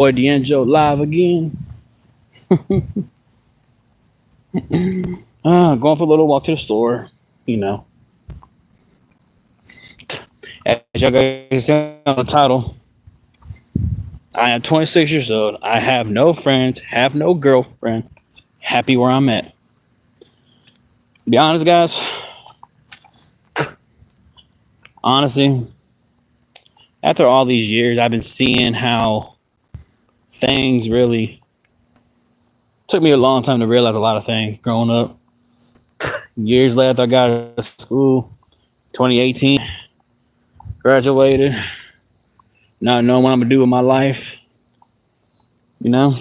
Boy D'Angelo live again. Going for a little walk to the store. You know, as y'all guys see on the title, I am 26 years old. I have no friends, have no girlfriend. Happy where I'm at. Be honest, guys. Honestly, after all these years, I've been seeing how things really took me a long time to realize a lot of things growing up. Years later, I got out of school, 2018, graduated, not knowing what I'm gonna do with my life. You know,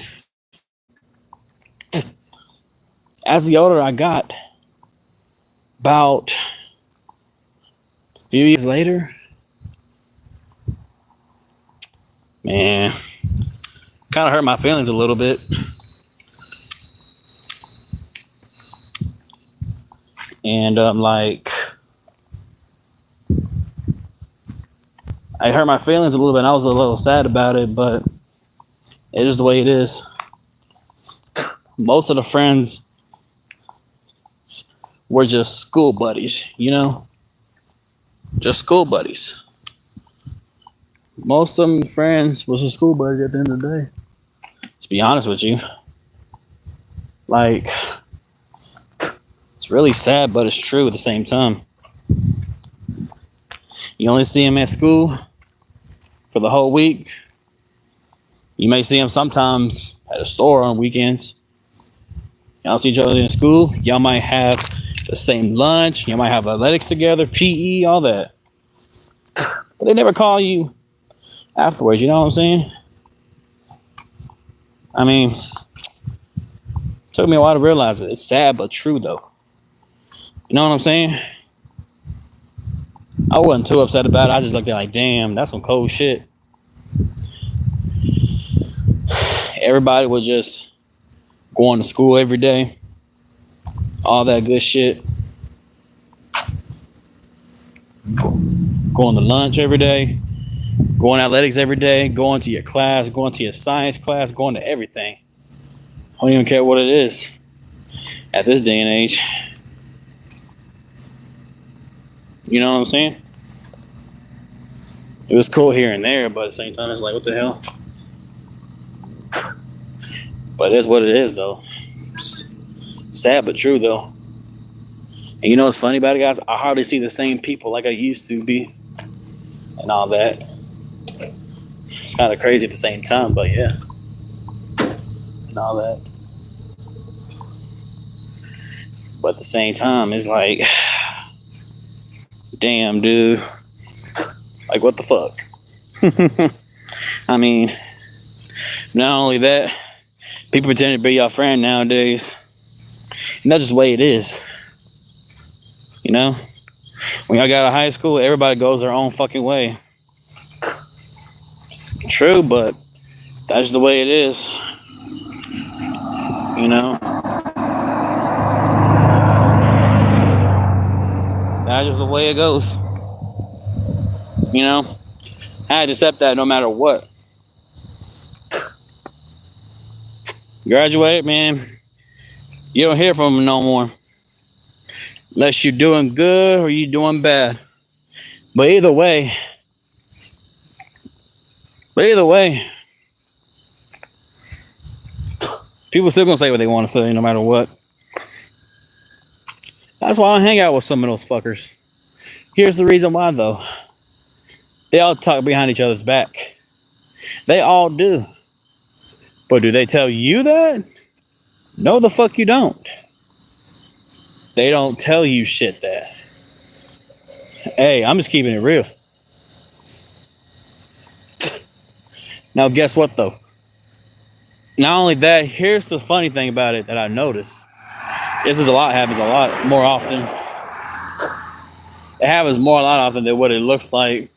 as the older I got, about a few years later, man, kind of hurt my feelings a little bit. And like, I hurt my feelings a little bit. And I was a little sad about it, but it is the way it is. Most of the friends were just school buddies, you know, just school buddies. Most of them friends was a school buddy at the end of the day. To be honest with you, like, it's really sad, but it's true at the same time. You only see them at school for the whole week. You may see them sometimes at a store on weekends. Y'all see each other in school. Y'all might have the same lunch. Y'all might have athletics together, PE, all that. But they never call you afterwards. You know what I'm saying? I mean, it took me a while to realize it. It's sad, but true, though. You know what I'm saying? I wasn't too upset about it. I just looked at it like, damn, that's some cold shit. Everybody was just going to school every day. All that good shit. Going to lunch every day. Going to athletics every day. Going to your class. Going to your science class. Going to everything. I don't even care what it is at this day and age. You know what I'm saying? It was cool here and there, but at the same time, it's like, what the hell? But it is what it is, though. Sad but true, though. And you know what's funny about it, guys? I hardly see the same people like I used to be and all that. It's kind of crazy at the same time, but yeah. And all that. But at the same time, it's like, damn, dude. Like, what the fuck? I mean, not only that, people pretend to be your friend nowadays. And that's just the way it is. You know? When y'all got out of high school, everybody goes their own fucking way. It's true, but that's the way it is. You know? That's just the way it goes. You know? I had to accept that no matter what. Graduate, man. You don't hear from them no more. Unless you're doing good or you're doing bad. But either way, people still gonna say what they want to say no matter what. That's why I hang out with some of those fuckers. Here's the reason why, though. They all talk behind each other's back. They all do. But do they tell you that? No, the fuck you don't. They don't tell you shit that. Hey, I'm just keeping it real. Now, guess what, though? Not only that, here's the funny thing about it that I noticed. Happens a lot more often. It happens a lot often than what it looks like.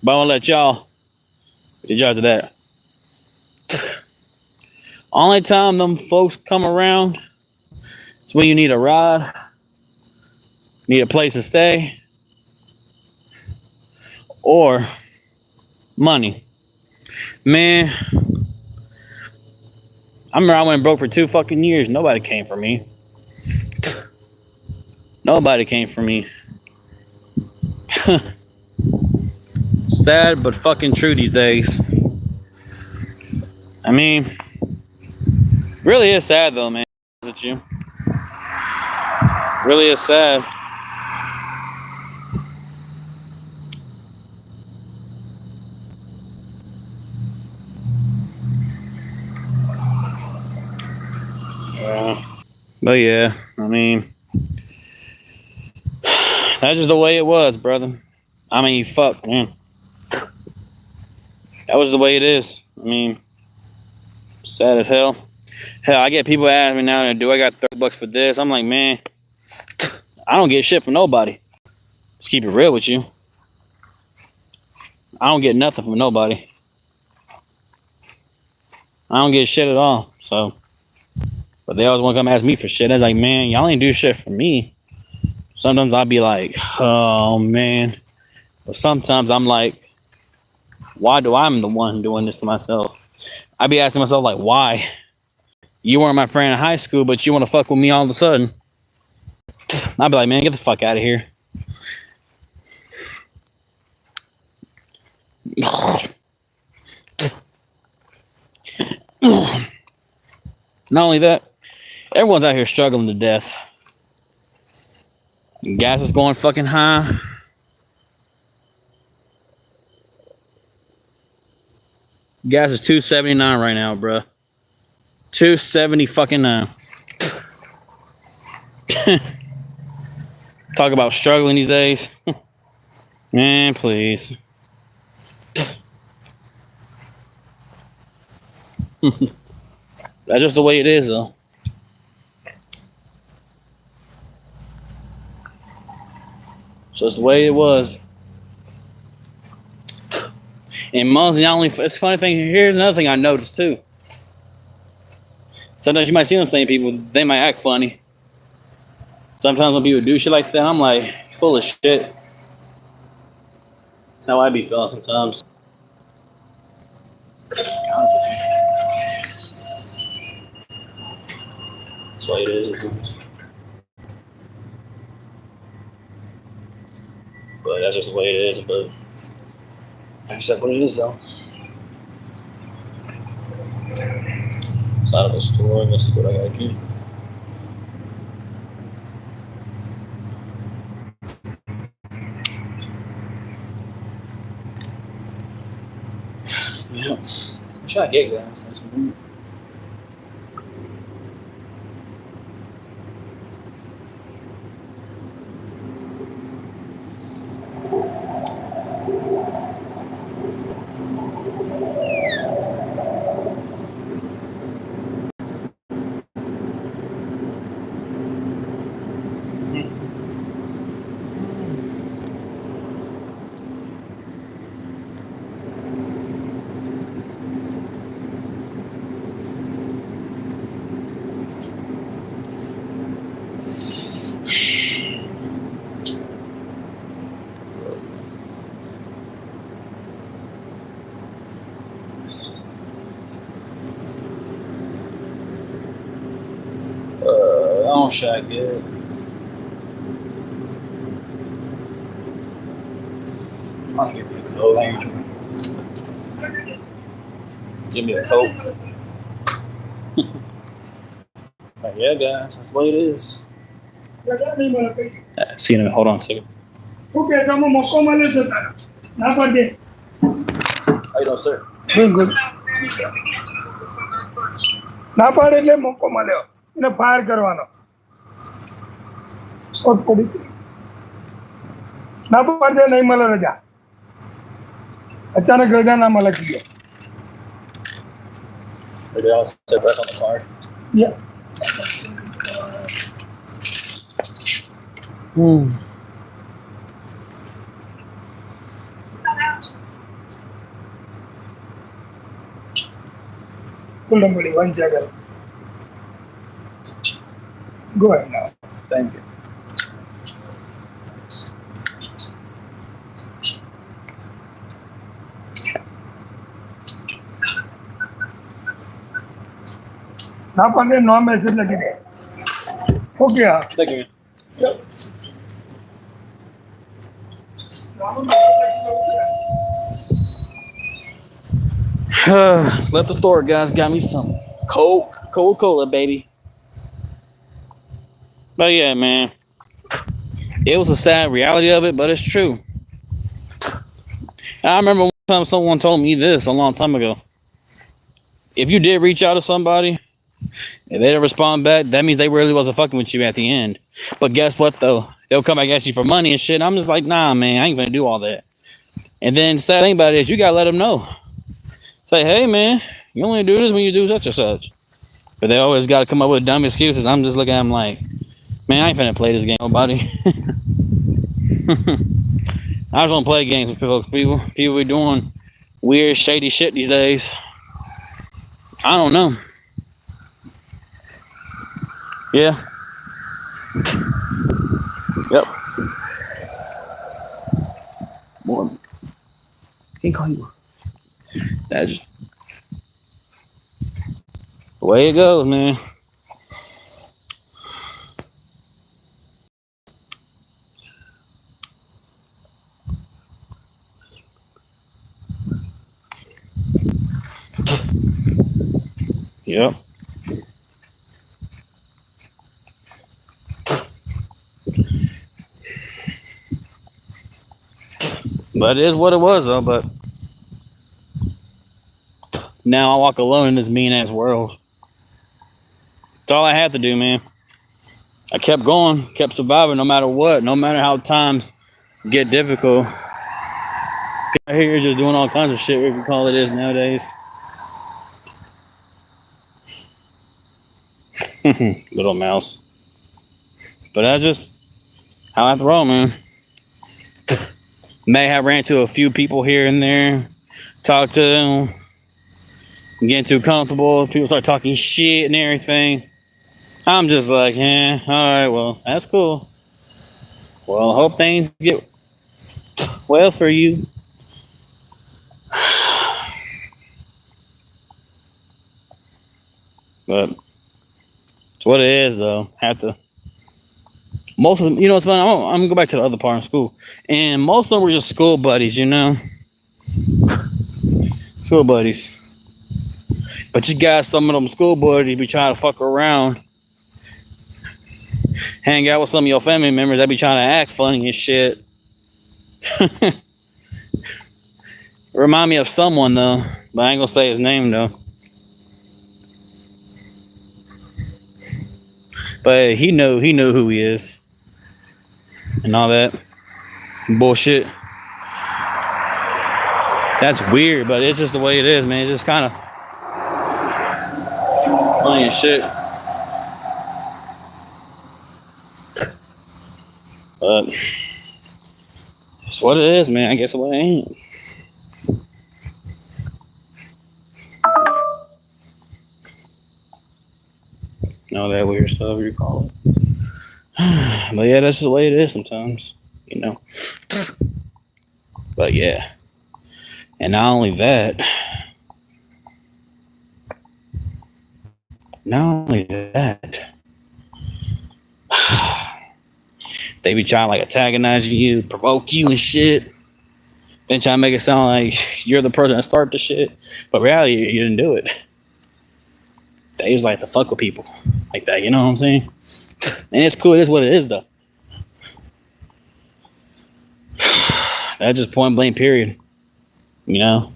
But I'm gonna let y'all judge that. Only time them folks come around is when you need a ride, need a place to stay, or money. Man, I remember I went broke for 2 fucking years. Nobody came for me. Nobody came for me. Sad but fucking true these days. I mean, really is sad though, man. With you, really is sad. But yeah, I mean, that's just the way it was, brother. I mean, fuck, man. That was the way it is. I mean, sad as hell. Hell, I get people asking me now, and do I got $30 for this? I'm like, man, I don't get shit from nobody. Just keep it real with you. I don't get nothing from nobody. I don't get shit at all. So, but they always want to come ask me for shit. I was like, man, y'all ain't do shit for me. Sometimes I'll be like, oh man. But sometimes I'm like, why do I'm the one doing this to myself? I be asking myself like, why? You weren't my friend in high school, but you want to fuck with me all of a sudden. I'd be like, man, get the fuck out of here. Not only that, everyone's out here struggling to death. Gas is going fucking high. Gas is $2.79 right now, bruh. $2.70 fucking 9. Talk about struggling these days. Man, please. That's just the way it is, though. It's just the way it was. And monthly, not only, it's a funny thing. Here's another thing I noticed too. Sometimes you might see them same people, they might act funny. Sometimes when people do shit like that, I'm like, full of shit. That's how I be feeling sometimes. That's why it is. But that's just the way it is. But accept what it is, though. Side of the store. Let's see what I got here. Yeah. Try to get gas. That's some I don't shot good. Let's give me a Coke, Angel. Give me a Coke. But yeah, guys, that's the way it is. See you in a minute. Hold on a second. Okay, How you doing, sir? Good. ના પાડે એટલે મોકો મળ્યો એને fire કરવાનો ના પાડે નહીં મળે રજા અચાનક રજા ના મળે કીએ Kulambuli, one jagger. Go ahead now. Thank you. ना पाने 9 मैसेज लगेगा हो गया देखिए left the store, guys. Got me some Coca-Cola, baby. But yeah, man, it was a sad reality of it, but it's true. I remember one time someone told me this a long time ago. If you did reach out to somebody, if they didn't respond back, that means they really wasn't fucking with you at the end. But guess what, though? They'll come back at you for money and shit. I'm just like, nah, man, I ain't gonna do all that. And then the sad thing about it is you gotta let them know. Say, hey, man, you only do this when you do such and such. But they always gotta come up with dumb excuses. I'm just looking at them like, man, I ain't finna play this game, nobody. I just don't play games with folks. People be doing weird, shady shit these days. I don't know. Yeah. Yep. More. He call you. That's just the way it goes, man. Yep. But it is what it was, though. But now I walk alone in this mean ass world. That's all I had to do, man. I kept going, kept surviving no matter what, no matter how times get difficult. Out here just doing all kinds of shit, what we call it is nowadays. Little mouse. But that's just how I have to roll, man. May have ran into a few people here and there, talked to them, getting too comfortable. People start talking shit and everything. I'm just like, yeah, all right, well, that's cool. Well, I hope things get well for you. But it's what it is, though. Have to. Most of them, you know, it's funny. I'm gonna go back to the other part of school, and most of them were just school buddies, you know, school buddies. But you got some of them school buddies be trying to fuck around, hang out with some of your family members that be trying to act funny and shit. Remind me of someone though, but I ain't gonna say his name though. But he knew who he is and all that bullshit. That's weird, but it's just the way it is, man. It's just kind of funny and shit. But it's what it is, man. I guess what it ain't. All that weird stuff you call it. But yeah, that's just the way it is sometimes, you know. But yeah. And not only that, they be trying to like antagonize you, provoke you and shit. Then try to make it sound like you're the person that started the shit. But reality, you didn't do it. They just like to fuck with people like that, you know what I'm saying? And it's cool, it is what it is though. That's just point blank period. You know?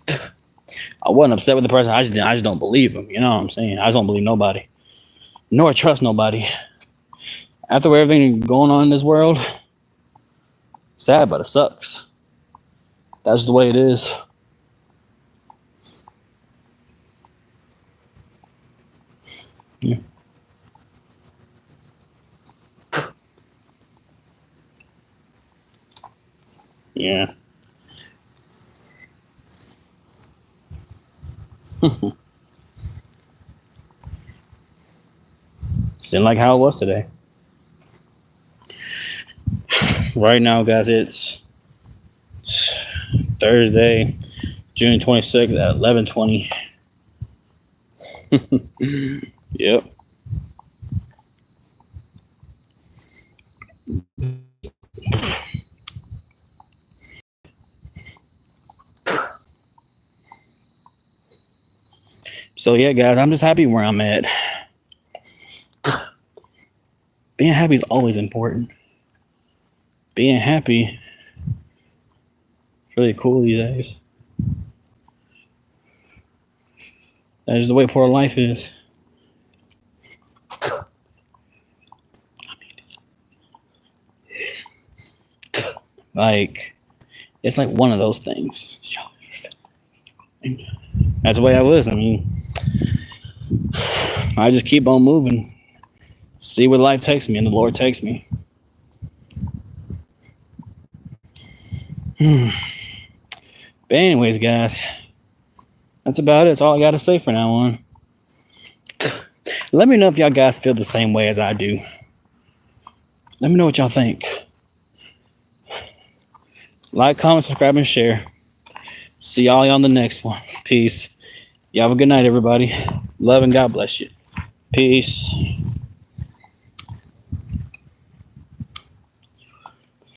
I wasn't upset with the person, I just don't believe him, you know what I'm saying? I just don't believe nobody. Nor trust nobody. After everything going on in this world, sad, but it sucks. That's the way it is. Yeah. Yeah. Didn't like how it was today. Right now, guys, it's Thursday, June 26th at 11:20. Yep. So yeah, guys, I'm just happy where I'm at. Being happy is always important. Being happy is really cool these days. That's just the way part of life is. Like, it's like one of those things. That's the way I was. I mean, I just keep on moving, see where life takes me and the Lord takes me. But anyways, guys, that's about it. That's all I got to say for now on. Let me know if y'all guys feel the same way as I do. Let me know what y'all think. Like, comment, subscribe, and share. See y'all on the next one. Peace. Y'all have a good night, everybody. Love and God bless you. Peace.